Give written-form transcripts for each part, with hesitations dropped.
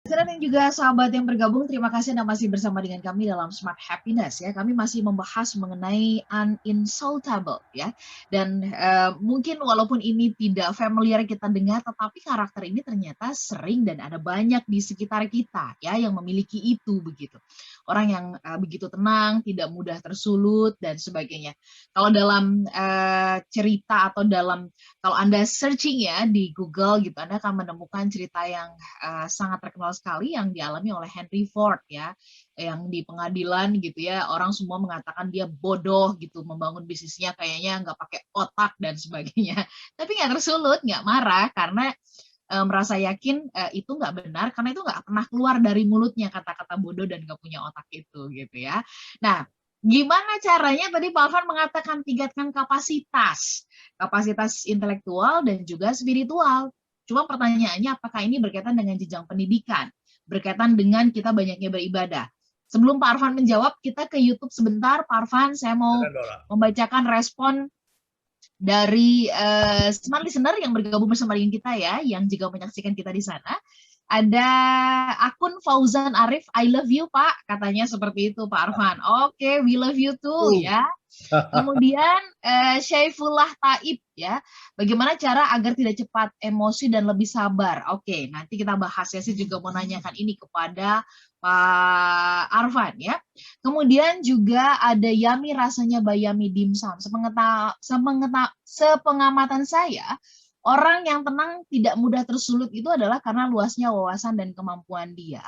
Dan juga sahabat yang bergabung, terima kasih Anda masih bersama dengan kami dalam Smart Happiness ya. Kami masih membahas mengenai uninsultable ya. Dan mungkin walaupun ini tidak familiar kita dengar, tetapi karakter ini ternyata sering dan ada banyak di sekitar kita ya yang memiliki itu begitu. Orang yang begitu tenang, tidak mudah tersulut dan sebagainya. Kalau dalam cerita atau kalau Anda searching ya di Google gitu, Anda akan menemukan cerita yang sangat terkenal sekali yang dialami oleh Henry Ford ya, yang di pengadilan gitu ya, orang semua mengatakan dia bodoh gitu, membangun bisnisnya kayaknya nggak pakai otak dan sebagainya. Tapi nggak tersulut, nggak marah karena merasa yakin itu nggak benar karena itu nggak pernah keluar dari mulutnya kata-kata bodoh dan nggak punya otak itu gitu ya. Nah, gimana caranya tadi Pak Alvan mengatakan tingkatkan kapasitas intelektual dan juga spiritual. Cuma pertanyaannya apakah ini berkaitan dengan jenjang pendidikan, berkaitan dengan kita banyaknya beribadah. Sebelum Pak Arfan menjawab, kita ke YouTube sebentar. Pak Arfan, saya mau membacakan respon dari smart listener yang bergabung bersama dengan kita ya, yang juga menyaksikan kita di sana. Ada akun Fauzan Arif, I love you Pak, katanya seperti itu Pak Arfan. Oke, we love you too ya. Kemudian Syaifullah Taib ya, bagaimana cara agar tidak cepat emosi dan lebih sabar? Oke, nanti kita bahas ya. Saya juga mau nanyakan ini kepada Pak Arfan ya. Kemudian juga ada Yami rasanya bayami dimsum. Sepengamatan saya, orang yang tenang tidak mudah tersulut itu adalah karena luasnya wawasan dan kemampuan dia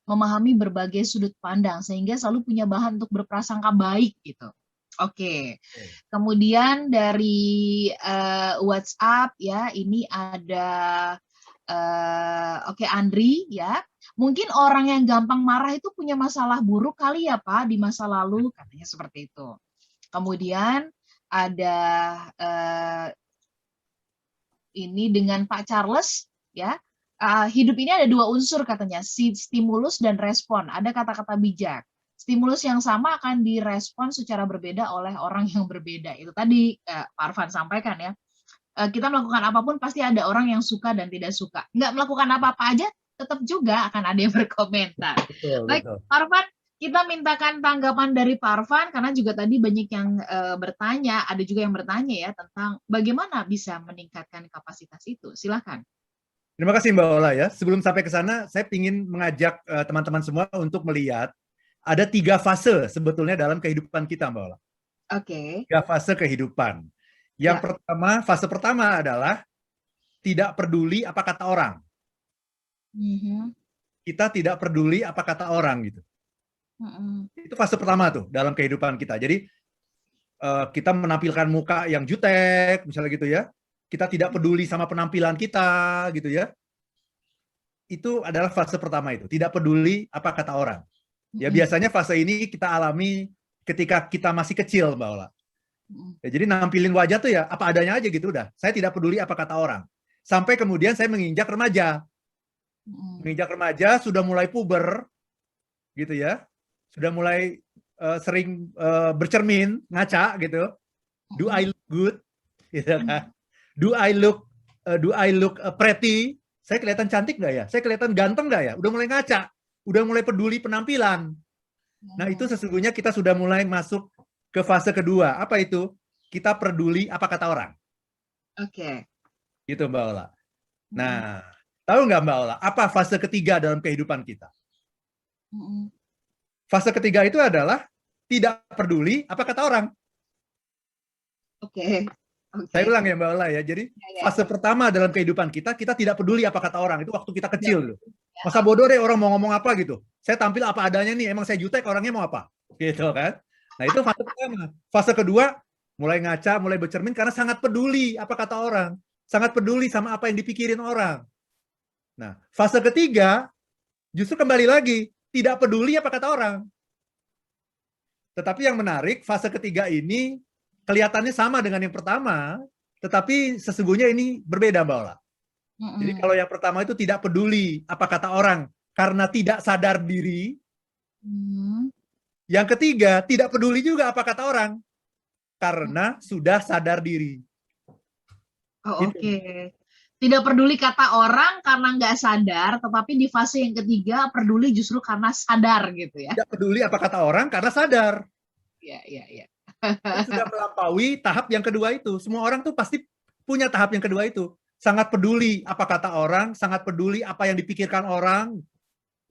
memahami berbagai sudut pandang sehingga selalu punya bahan untuk berprasangka baik gitu. Oke. Kemudian dari WhatsApp ya, ini ada oke Andri ya. Mungkin orang yang gampang marah itu punya masalah buruk kali ya Pak di masa lalu, katanya seperti itu. Kemudian ada ini dengan Pak Charles ya. Hidup ini ada dua unsur katanya, stimulus dan respon. Ada kata-kata bijak. Stimulus yang sama akan direspon secara berbeda oleh orang yang berbeda. Itu tadi Pak Arfan sampaikan ya. Kita melakukan apapun pasti ada orang yang suka dan tidak suka. Nggak melakukan apa-apa aja, tetap juga akan ada yang berkomentar. Betul, Baik, betul. Pak Arfan, kita mintakan tanggapan dari Pak Arfan, karena juga tadi banyak yang bertanya, ada juga yang bertanya ya tentang bagaimana bisa meningkatkan kapasitas itu. Silakan. Terima kasih Mbak Ola ya. Sebelum sampai ke sana, saya ingin mengajak teman-teman semua untuk melihat ada 3 fase sebetulnya dalam kehidupan kita Mbak Ola. Oke. 3 fase kehidupan. Yang Ya. pertama, fase pertama adalah tidak peduli apa kata orang. Kita tidak peduli apa kata orang gitu. Itu fase pertama tuh dalam kehidupan kita. Jadi kita menampilkan muka yang jutek, misalnya gitu ya. Kita tidak peduli sama penampilan kita gitu ya. Itu adalah fase pertama itu, tidak peduli apa kata orang. Ya biasanya fase ini kita alami ketika kita masih kecil, Mbak Ola. Ya, jadi nampilin wajah tuh ya apa adanya aja gitu udah. Saya tidak peduli apa kata orang. Sampai kemudian saya menginjak remaja. Menginjak remaja sudah mulai puber gitu ya. Sudah mulai sering bercermin, ngaca gitu. Do I look good? Gitu kan. Do I look pretty? Saya kelihatan cantik nggak ya? Saya kelihatan ganteng nggak ya? Udah mulai ngaca, udah mulai peduli penampilan. Nah itu sesungguhnya kita sudah mulai masuk ke fase kedua. Apa itu? Kita peduli apa kata orang. Oke. Gitu Mbak Ola. Nah, tahu nggak Mbak Ola, apa fase ketiga dalam kehidupan kita? Fase ketiga itu adalah tidak peduli apa kata orang. Oke. Saya ulang ya Mbak Ola ya. Jadi fase pertama dalam kehidupan kita, kita tidak peduli apa kata orang. Itu waktu kita kecil loh. Masa bodoh deh orang mau ngomong apa gitu. Saya tampil apa adanya nih, emang saya jutek orangnya mau apa. Gitu kan. Nah itu fase pertama. Fase kedua, mulai ngaca, mulai bercermin karena sangat peduli apa kata orang. Sangat peduli sama apa yang dipikirin orang. Nah fase ketiga, justru kembali lagi, tidak peduli apa kata orang. Tetapi yang menarik, fase ketiga ini kelihatannya sama dengan yang pertama, tetapi sesungguhnya ini berbeda, Mbak Ola. Jadi kalau yang pertama itu tidak peduli apa kata orang karena tidak sadar diri. Yang ketiga, tidak peduli juga apa kata orang karena sudah sadar diri. Oh, oke. Tidak peduli kata orang karena nggak sadar, tetapi di fase yang ketiga peduli justru karena sadar gitu ya. Tidak peduli apa kata orang karena sadar. Iya, iya, iya. Kan sudah melampaui tahap yang kedua itu. Semua orang tuh pasti punya tahap yang kedua itu. Sangat peduli apa kata orang, sangat peduli apa yang dipikirkan orang.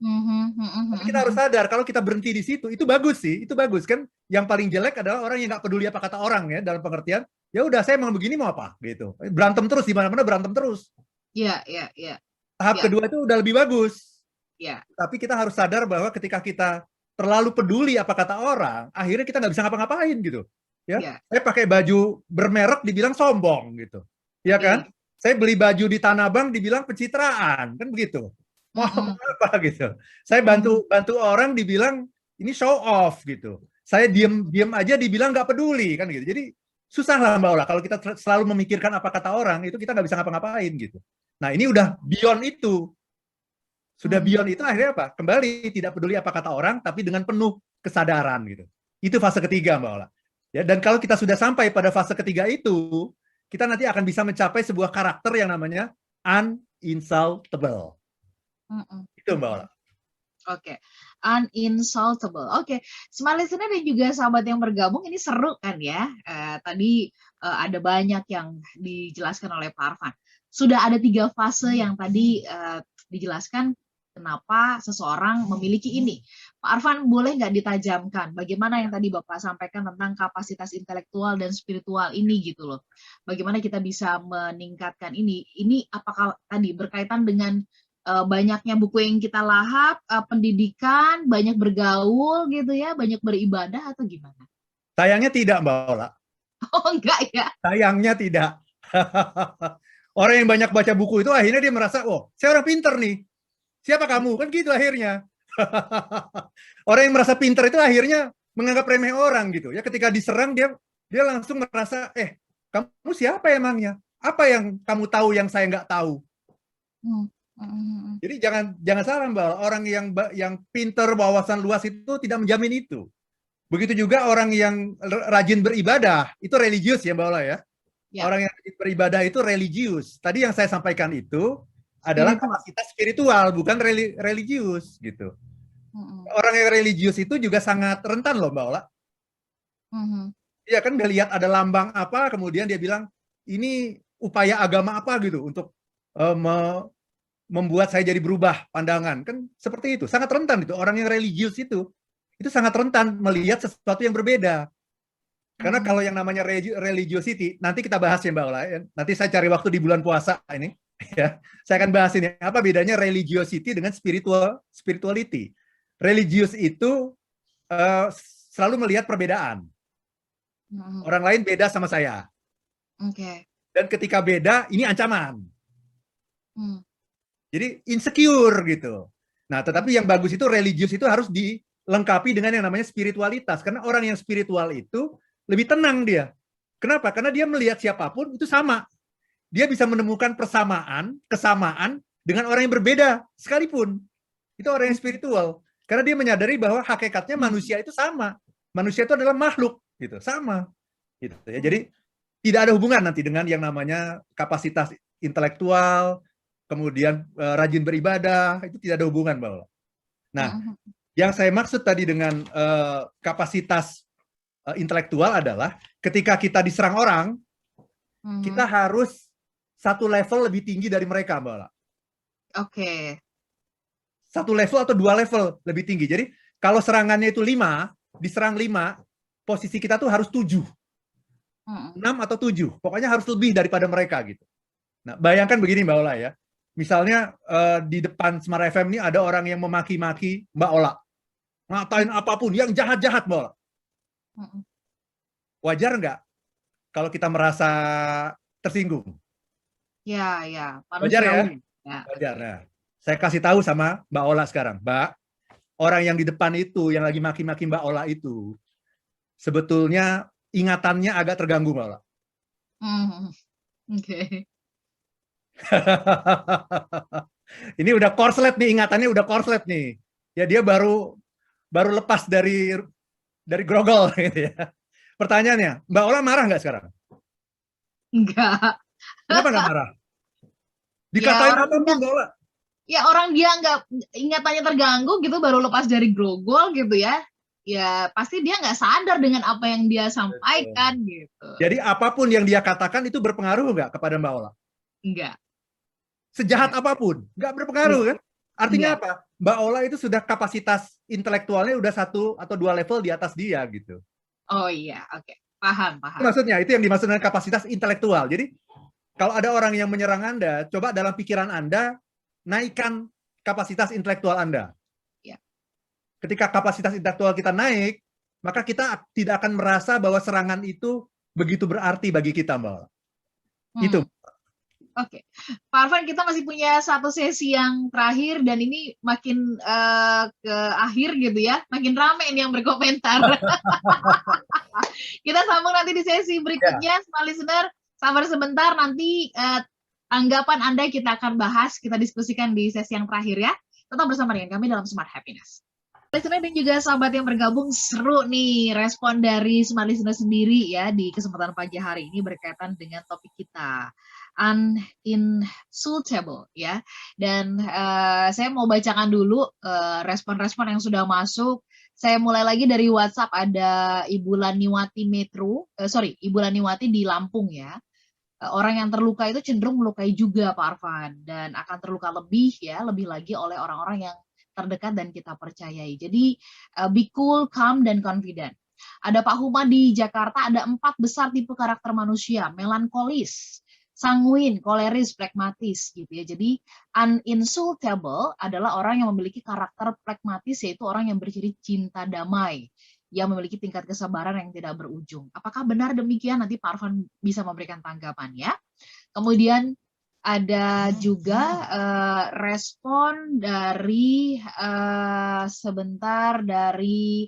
Tapi kita harus sadar kalau kita berhenti di situ, itu bagus sih, itu bagus kan. Yang paling jelek adalah orang yang nggak peduli apa kata orang ya, dalam pengertian ya udah saya emang begini mau apa gitu. Berantem terus di mana-mana berantem terus. Iya, iya, iya. Tahap Ya, kedua itu udah lebih bagus. ya. Tapi kita harus sadar bahwa ketika kita terlalu peduli apa kata orang, akhirnya kita nggak bisa ngapa-ngapain gitu. Ya, Ya. saya pakai baju bermerek dibilang sombong gitu. Ya kan? Iya. Saya beli baju di Tanah Abang dibilang pencitraan, kan begitu. Mau apa gitu. Saya bantu orang dibilang ini show off gitu. Saya diam aja dibilang nggak peduli kan gitu. Jadi susah lah Mbak Ola kalau kita selalu memikirkan apa kata orang itu kita nggak bisa ngapa-ngapain gitu. Nah ini udah beyond itu. Sudah beyond itu akhirnya apa? Kembali tidak peduli apa kata orang tapi dengan penuh kesadaran gitu. Itu fase ketiga Mbak Ola. Ya, dan kalau kita sudah sampai pada fase ketiga itu, kita nanti akan bisa mencapai sebuah karakter yang namanya uninsultable. Itu Mbak Ola. Oke, uninsultable. Oke, smart listener dan juga sahabat yang bergabung ini seru kan ya. Tadi ada banyak yang dijelaskan oleh Pak Arfan. Sudah ada 3 fase yang tadi dijelaskan kenapa seseorang memiliki ini. Pak Arfan boleh nggak ditajamkan bagaimana yang tadi Bapak sampaikan tentang kapasitas intelektual dan spiritual ini gitu loh. Bagaimana kita bisa meningkatkan ini? Ini apakah tadi berkaitan dengan banyaknya buku yang kita lahap, pendidikan, banyak bergaul gitu ya, banyak beribadah atau gimana? Sayangnya tidak Mbak Ola. Oh enggak ya? Sayangnya tidak. Orang yang banyak baca buku itu akhirnya dia merasa, oh saya orang pinter nih. Siapa kamu? Kan gitu akhirnya. Orang yang merasa pinter itu akhirnya menganggap remeh orang gitu. Ya ketika diserang dia langsung merasa, kamu siapa emangnya? Apa yang kamu tahu yang saya nggak tahu? Jadi jangan salah Mbak, orang yang pinter wawasan luas itu tidak menjamin itu. Begitu juga orang yang rajin beribadah, itu religius ya Mbak Ola ya. Ya. Orang yang rajin beribadah itu religius. Tadi yang saya sampaikan itu adalah kapasitas spiritual, bukan religius gitu. Orang yang religius itu juga sangat rentan loh Mbak Ola. Iya kan, dia lihat ada lambang apa, kemudian dia bilang ini upaya agama apa gitu untuk membuat saya jadi berubah pandangan, kan seperti itu. Sangat rentan itu, orang yang religius itu sangat rentan melihat sesuatu yang berbeda. Karena kalau yang namanya religiosity, nanti kita bahas ya Mbak Ola, nanti saya cari waktu di bulan puasa ini, ya. Saya akan bahas ini, apa bedanya religiosity dengan spirituality. Religius itu selalu melihat perbedaan. Orang lain beda sama saya. Dan ketika beda, ini ancaman. Jadi insecure gitu. Nah, tetapi yang bagus itu religius itu harus dilengkapi dengan yang namanya spiritualitas. Karena orang yang spiritual itu lebih tenang dia. Kenapa? Karena dia melihat siapapun itu sama. Dia bisa menemukan kesamaan dengan orang yang berbeda sekalipun. Itu orang yang spiritual. Karena dia menyadari bahwa hakikatnya manusia itu sama. Manusia itu adalah makhluk, gitu, sama. Gitu ya. Jadi tidak ada hubungan nanti dengan yang namanya kapasitas intelektual, kemudian rajin beribadah, itu tidak ada hubungan, Mbak Ola. Nah, yang saya maksud tadi dengan kapasitas intelektual adalah ketika kita diserang orang, kita harus satu level lebih tinggi dari mereka, Mbak Ola. Oke. Satu level atau 2 level lebih tinggi. Jadi kalau serangannya itu 5, diserang 5, posisi kita tuh harus 7. 6 atau 7. Pokoknya harus lebih daripada mereka gitu. Nah, bayangkan begini Mbak Ola ya. Misalnya di depan Smart FM ini ada orang yang memaki-maki Mbak Ola. Ngatain apapun yang jahat-jahat Mbak Ola. Wajar nggak kalau kita merasa tersinggung? Ya, ya. Wajar ya? Wajar. Nah, saya kasih tahu sama Mbak Ola sekarang. Mbak, orang yang di depan itu, yang lagi maki-maki Mbak Ola itu, sebetulnya ingatannya agak terganggu Mbak Ola. Oke. Ini udah korslet nih, ingatannya udah korslet nih. Ya dia baru lepas dari grogol gitu ya. Pertanyaannya, Mbak Ola marah nggak sekarang? Enggak. Kenapa nggak marah? Dikatain apapun Mbak Ola. Ya orang dia nggak ingatannya terganggu gitu baru lepas dari grogol gitu ya. Ya pasti dia nggak sadar dengan apa yang dia sampaikan gitu. Jadi apapun yang dia katakan itu berpengaruh nggak kepada Mbak Ola? Enggak. Sejahat apapun, nggak berpengaruh kan? Artinya apa? Mbak Ola itu sudah kapasitas intelektualnya udah 1 atau 2 level di atas dia gitu. Oh iya, oke. Paham. Maksudnya itu yang dimaksud dengan kapasitas intelektual. Jadi kalau ada orang yang menyerang Anda, coba dalam pikiran Anda naikkan kapasitas intelektual Anda. Ya. Ketika kapasitas intelektual kita naik, maka kita tidak akan merasa bahwa serangan itu begitu berarti bagi kita, Mbak. Itu. Oke, Pak Arfan, kita masih punya satu sesi yang terakhir dan ini makin ke akhir gitu ya, makin rame ini yang berkomentar. Kita sambung nanti di sesi berikutnya, smart listener. Sabar sebentar, nanti tanggapan Anda kita akan bahas, kita diskusikan di sesi yang terakhir ya. Tetap bersama dengan kami dalam Smart Happiness. Listener dan juga sahabat yang bergabung, seru nih respon dari Smart Listener sendiri ya di kesempatan pagi hari ini berkaitan dengan topik kita, uninsultable ya. Dan saya mau bacakan dulu respon-respon yang sudah masuk. Saya mulai lagi dari WhatsApp, ada Ibu Laniwati Ibu Laniwati di Lampung ya. Orang yang terluka itu cenderung melukai juga Pak Arfan, dan akan terluka lebih lagi oleh orang-orang yang terdekat dan kita percayai. Jadi be cool, calm, dan confident. Ada Pak Huma di Jakarta, ada 4 besar tipe karakter manusia: melankolis, sanguin, koleris, pragmatis gitu ya. Jadi uninsultable adalah orang yang memiliki karakter pragmatis, yaitu orang yang berciri cinta damai, yang memiliki tingkat kesabaran yang tidak berujung. Apakah benar demikian? Nanti Pak Arfan bisa memberikan tanggapan ya. Kemudian ada juga respon dari dari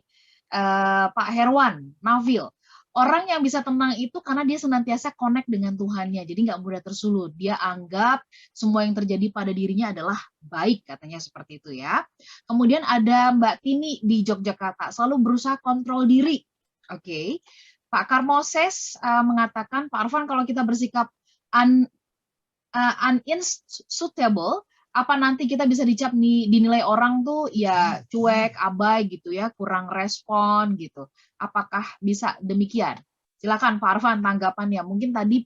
Pak Herwan Navil. Orang yang bisa tenang itu karena dia senantiasa connect dengan Tuhannya, jadi nggak mudah tersulut. Dia anggap semua yang terjadi pada dirinya adalah baik, katanya seperti itu ya. Kemudian ada Mbak Tini di Yogyakarta, selalu berusaha kontrol diri. Oke. Pak Karmoses mengatakan, Pak Arfan, kalau kita bersikap uninsuitable, apa nanti kita bisa dinilai orang tuh ya cuek, abai gitu ya, kurang respon gitu. Apakah bisa demikian? Silakan Pak Arfan tanggapannya. Mungkin tadi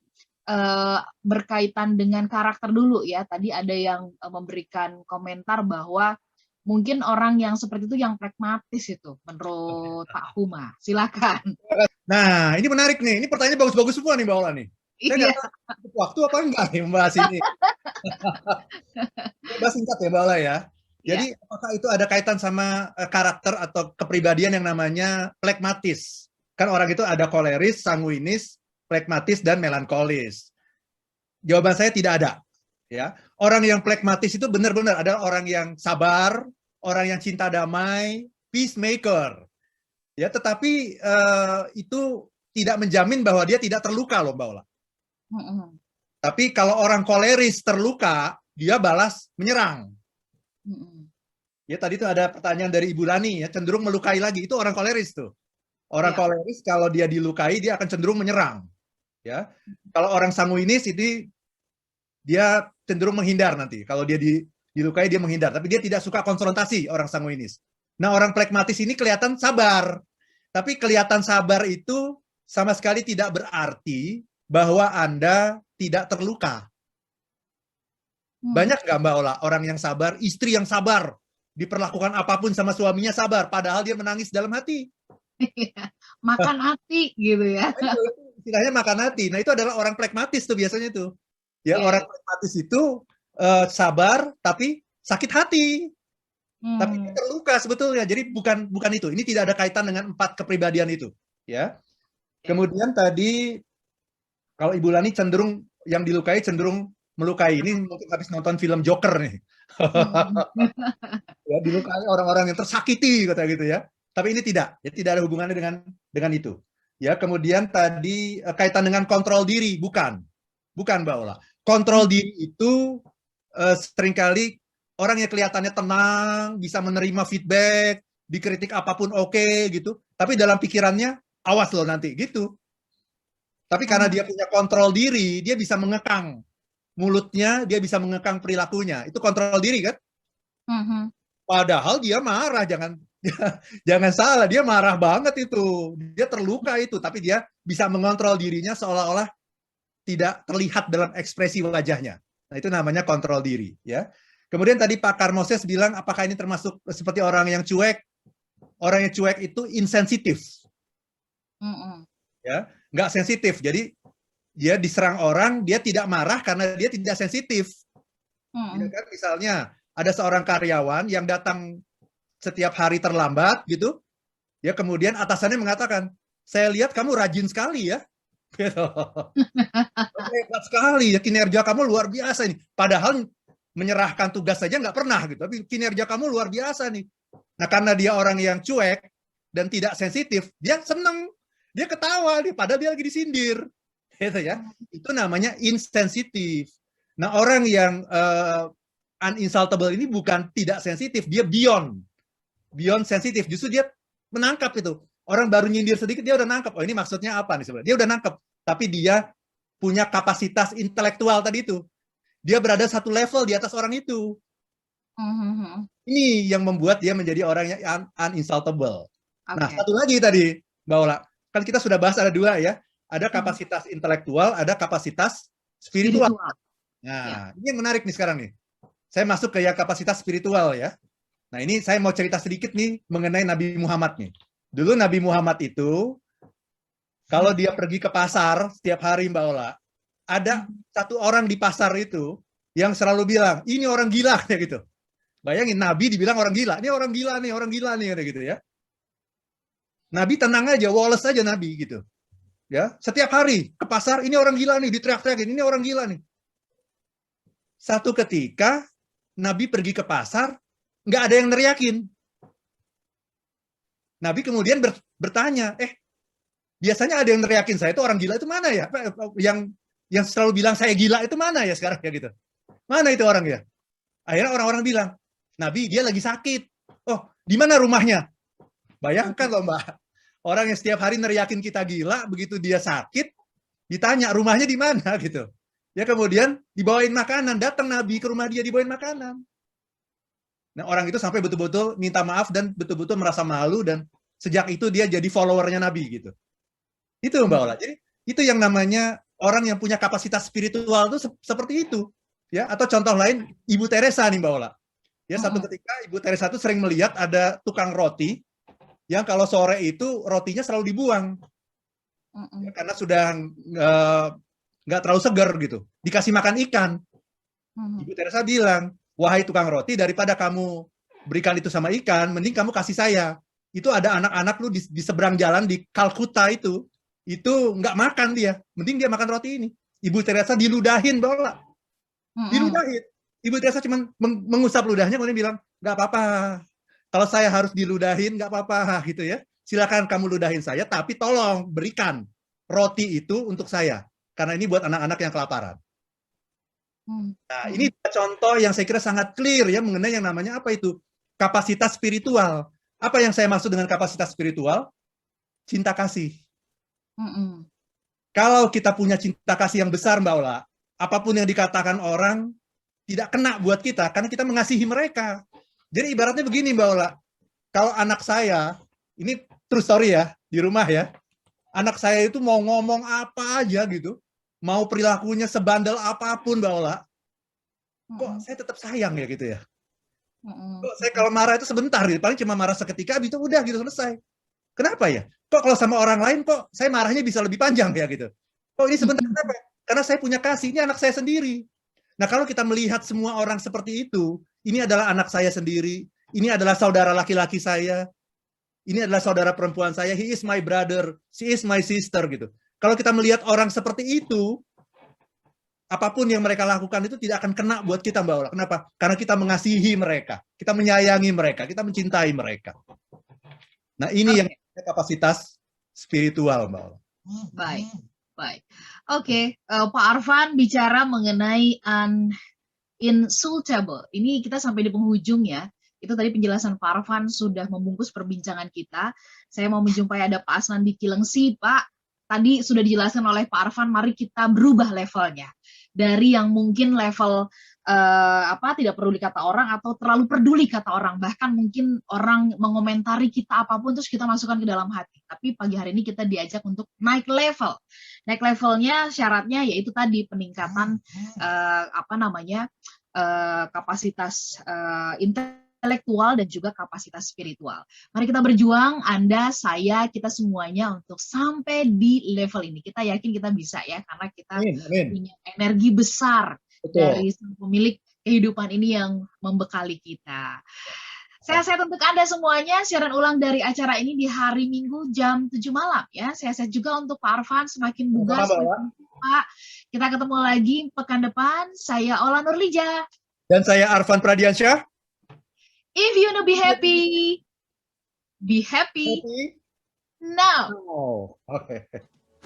berkaitan dengan karakter dulu ya. Tadi ada yang memberikan komentar bahwa mungkin orang yang seperti itu yang pragmatis itu menurut Pak Huma. Silakan. Nah, ini menarik nih. Ini pertanyaan bagus-bagus semua nih Mbak Ola nih. Saya nggak tahu waktu apa enggak nih membahas ini. Coba singkat ya Mbak Ola ya. Jadi apakah itu ada kaitan sama karakter atau kepribadian yang namanya pragmatis? Kan orang itu ada koleris, sanguinis, pragmatis, dan melankolis. Jawaban saya tidak ada. Ya, orang yang pragmatis itu benar-benar adalah orang yang sabar, orang yang cinta damai, peacemaker. Ya, tetapi itu tidak menjamin bahwa dia tidak terluka loh Mbak Ola. Tapi kalau orang koleris terluka, dia balas menyerang. Ya tadi tuh ada pertanyaan dari Ibu Lani ya, cenderung melukai lagi. Itu orang koleris tuh. Orang koleris kalau dia dilukai dia akan cenderung menyerang. Ya. Kalau orang sanguinis itu dia cenderung menghindar nanti. Kalau dia dilukai dia menghindar, tapi dia tidak suka konfrontasi orang sanguinis. Nah, orang pragmatis ini kelihatan sabar. Tapi kelihatan sabar itu sama sekali tidak berarti bahwa Anda tidak terluka. Banyak nggak Mbak Ola orang yang sabar, istri yang sabar, diperlakukan apapun sama suaminya sabar, padahal dia menangis dalam hati. Makan hati gitu ya. Istilahnya makan hati. Nah itu adalah orang pragmatis tuh biasanya tuh. Ya orang pragmatis itu sabar tapi sakit hati. Tapi dia terluka sebetulnya. Jadi bukan itu. Ini tidak ada kaitan dengan 4 kepribadian itu. Ya. Kemudian tadi kalau Ibu Lani cenderung yang dilukai cenderung melukai. Ini mungkin habis nonton film Joker nih. Ya, dilukai orang-orang yang tersakiti kata gitu ya. Tapi ini tidak ada hubungannya dengan itu. Ya, kemudian tadi kaitan dengan kontrol diri, bukan Mbak Ola. Kontrol diri itu seringkali orang yang kelihatannya tenang, bisa menerima feedback, dikritik apapun oke gitu. Tapi dalam pikirannya awas loh nanti gitu. Tapi karena dia punya kontrol diri, dia bisa mengekang mulutnya, dia bisa mengekang perilakunya. Itu kontrol diri kan? Padahal dia marah, jangan salah, dia marah banget itu. Dia terluka itu, tapi dia bisa mengontrol dirinya seolah-olah tidak terlihat dalam ekspresi wajahnya. Nah, itu namanya kontrol diri, ya. Kemudian tadi Pak Karmoses bilang, apakah ini termasuk seperti orang yang cuek? Orang yang cuek itu insensitif. Ya, nggak sensitif. Jadi dia diserang orang, dia tidak marah karena dia tidak sensitif. Ya kan? Misalnya ada seorang karyawan yang datang setiap hari terlambat gitu, ya kemudian atasannya mengatakan, saya lihat kamu rajin sekali ya. Gitu. Hebat sekali ya, kinerja kamu luar biasa ini. Padahal menyerahkan tugas saja nggak pernah gitu, tapi kinerja kamu luar biasa nih. Nah, karena dia orang yang cuek dan tidak sensitif, dia seneng, dia ketawa nih, padahal dia lagi disindir, gitu ya. Itu namanya insensitif. Nah, orang yang uninsultable ini bukan tidak sensitif, dia beyond sensitif. Justru dia menangkap itu. Orang baru nyindir sedikit, dia udah nangkep. Oh, ini maksudnya apa nih sebenarnya? Dia udah nangkep. Tapi dia punya kapasitas intelektual tadi itu. Dia berada satu level di atas orang itu. Ini yang membuat dia menjadi orang yang uninsultable. Nah, satu lagi tadi, Mbak Ola. Kan kita sudah bahas ada dua ya. Ada kapasitas intelektual, ada kapasitas spiritual. Nah, ini yang menarik nih sekarang nih. Saya masuk ke yang kapasitas spiritual ya. Nah, ini saya mau cerita sedikit nih mengenai Nabi Muhammad nih. Dulu Nabi Muhammad itu, kalau dia pergi ke pasar setiap hari Mbak Ola, ada satu orang di pasar itu yang selalu bilang, ini orang gila, ya gitu. Bayangin, Nabi dibilang orang gila, ini orang gila nih, gitu ya. Nabi tenang aja, woles aja Nabi gitu. Ya, setiap hari ke pasar, ini orang gila nih, diteriak-teriakin, ini orang gila nih. Satu ketika Nabi pergi ke pasar, nggak ada yang neriakin. Nabi kemudian bertanya, biasanya ada yang neriakin saya itu orang gila itu mana ya? Yang selalu bilang saya gila itu mana ya sekarang ya gitu? Mana itu orang ya? Akhirnya orang-orang bilang, Nabi dia lagi sakit. Oh, di mana rumahnya? Bayangkan loh Mbak, orang yang setiap hari neriakin kita gila, begitu dia sakit, ditanya rumahnya di mana gitu. Ya kemudian dibawain makanan, datang Nabi ke rumah dia dibawain makanan. Nah, orang itu sampai betul-betul minta maaf dan betul-betul merasa malu dan sejak itu dia jadi followernya Nabi gitu. Itu Mbak Ola. Jadi itu yang namanya orang yang punya kapasitas spiritual itu seperti itu. Ya, atau contoh lain Ibu Teresa nih Mbak Ola. Ya, satu ketika Ibu Teresa itu sering melihat ada tukang roti yang kalau sore itu rotinya selalu dibuang. Ya, karena sudah nggak terlalu segar gitu. Dikasih makan ikan. Ibu Teresa bilang, wahai tukang roti, daripada kamu berikan itu sama ikan, mending kamu kasih saya. Itu ada anak-anak lu di seberang jalan di Kalkuta itu nggak makan dia. Mending dia makan roti ini. Ibu Teresa diludahin, Bola. Diludahin. Ibu Teresa cuma mengusap ludahnya, kemudian bilang, nggak apa-apa. Kalau saya harus diludahin, nggak apa-apa, gitu ya. Silakan kamu ludahin saya, tapi tolong berikan roti itu untuk saya. Karena ini buat anak-anak yang kelaparan. Nah, ini contoh yang saya kira sangat clear ya mengenai yang namanya apa itu? Kapasitas spiritual. Apa yang saya maksud dengan kapasitas spiritual? Cinta kasih. Kalau kita punya cinta kasih yang besar, Mbak Ola, apapun yang dikatakan orang tidak kena buat kita karena kita mengasihi mereka. Jadi ibaratnya begini, Mbak Ola. Kalau anak saya, ini true story ya, di rumah ya. Anak saya itu mau ngomong apa aja gitu, mau perilakunya sebandel apapun, Mbak Ola, kok saya tetap sayang ya gitu ya. Kok saya kalau marah itu sebentar gitu, paling cuma marah seketika, habis itu udah gitu selesai. Kenapa ya? Kok kalau sama orang lain kok saya marahnya bisa lebih panjang ya gitu. Kok ini sebentar kenapa? Karena saya punya kasih, ini anak saya sendiri. Nah, kalau kita melihat semua orang seperti itu, ini adalah anak saya sendiri, ini adalah saudara laki-laki saya, ini adalah saudara perempuan saya, he is my brother, she is my sister gitu. Kalau kita melihat orang seperti itu, apapun yang mereka lakukan itu tidak akan kena buat kita, Mbak Ola. Kenapa? Karena kita mengasihi mereka, kita menyayangi mereka, kita mencintai mereka. Nah, ini yang kapasitas spiritual, Mbak Ola. Baik, baik. Oke, Pak Arfan bicara mengenai uninsultable. Ini kita sampai di penghujung ya. Itu tadi penjelasan Pak Arfan sudah membungkus perbincangan kita. Saya mau menjumpai ada Pak Asnandi Kilengsi, Pak. tadi sudah dijelaskan oleh Pak Arfan, mari kita berubah levelnya. Dari yang mungkin level tidak peduli kata orang atau terlalu peduli kata orang, bahkan mungkin orang mengomentari kita apapun terus kita masukkan ke dalam hati. Tapi pagi hari ini kita diajak untuk naik level. Naik levelnya syaratnya yaitu tadi peningkatan kapasitas intelektual dan juga kapasitas spiritual. Mari kita berjuang, Anda, saya, kita semuanya untuk sampai di level ini. Kita yakin kita bisa ya, karena kita punya energi besar. Betul. Dari sang pemilik kehidupan ini yang membekali kita. Sehat-sehat untuk Anda semuanya. Siaran ulang dari acara ini di hari Minggu jam 7 malam ya. Sehat-sehat juga untuk Pak Arfan, semakin bugar, semakin Pak. Kita ketemu lagi pekan depan. Saya Ola Nurlija. Dan saya Arfan Pradiansyah. If you wanna be happy now. Oh, okay.